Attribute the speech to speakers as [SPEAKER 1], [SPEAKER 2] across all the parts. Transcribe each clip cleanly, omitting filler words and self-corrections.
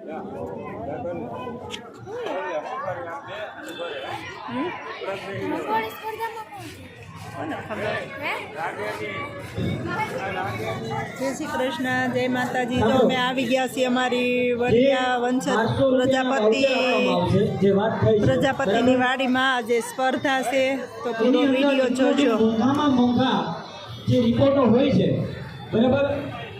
[SPEAKER 1] જય શ્રી કૃષ્ણ, જય માતાજી। તો અમે આવી ગયા છીએ અમારી વડિયા વંશજ પ્રજાપતિની વાડીમાં આજે સ્પર્ધા છે, તો પૂરો વિડીયો જોજો।
[SPEAKER 2] જે રિપોર્ટો હોય છે બરાબર,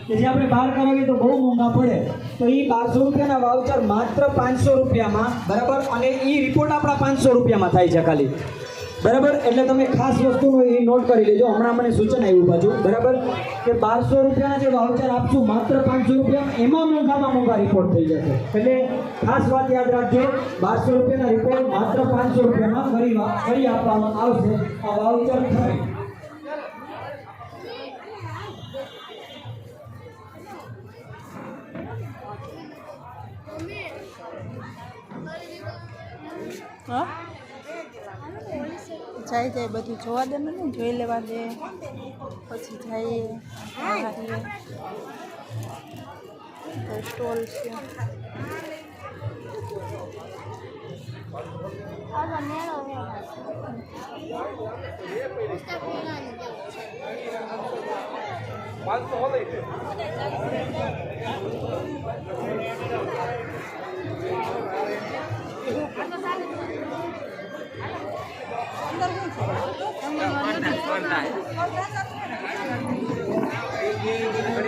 [SPEAKER 2] કે જે આપણે બહાર કરાવીએ તો બહુ મોંઘા પડે, તો એ 1200 રૂપિયાના વાઉચર માત્ર 500 રૂપિયામાં બરાબર, અને એ રિપોર્ટ આપણા 500 રૂપિયામાં થાય છે ખાલી બરાબર। એટલે તમે ખાસ વસ્તુનો એ નોટ કરી લેજો। હમણાં મને સૂચન આવ્યું પાછું બરાબર, કે 1200 રૂપિયાના જે વાઉચર આપશું માત્ર 500 રૂપિયામાં, એમાં મોંઘામાં મોંઘા રિપોર્ટ થઈ જશે। એટલે ખાસ વાત યાદ રાખજો, 1200 રૂપિયાના રિપોર્ટ માત્ર 500 રૂપિયામાં કરી આપવામાં આવશે। આ વાઉચર થાય
[SPEAKER 1] જાય જાય બધું જોવા દે, મને જોઈ લેવા દે, પછી જઈએ સ્ટોલ છે।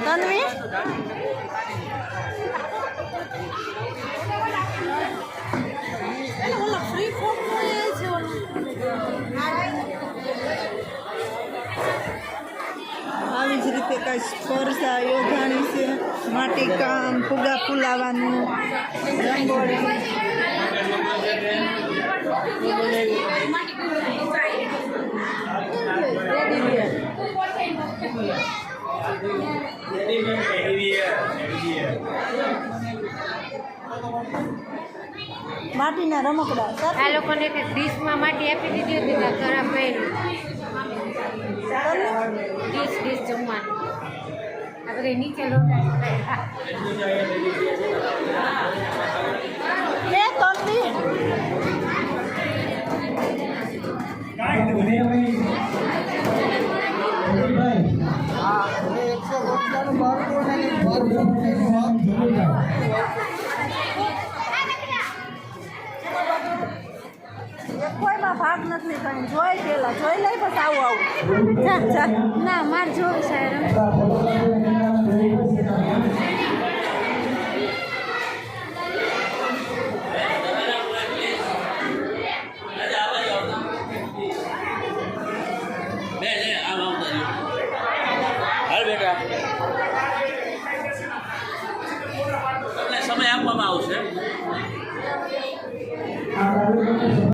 [SPEAKER 1] તન્વી આવી જ રીતે કઈ સ્પર્ધા યોજાણી છે। માટીકામ, ફુગા ફૂલાવાનું, રંગોળી, માટીના રમકડા।
[SPEAKER 3] આ લોકોને એક ડીશમાં માટી આપી દીધી હતી ને ખરાબ પહેરી ડીશ જમવાનું, આ બધા નીચે
[SPEAKER 1] કોઈમાં ભાગ નથી કઈ જોઈ પેલા જોઈ લઈ, બસ આવું
[SPEAKER 3] ના માર જોવું છે।
[SPEAKER 4] સમય આપવામાં આવશે।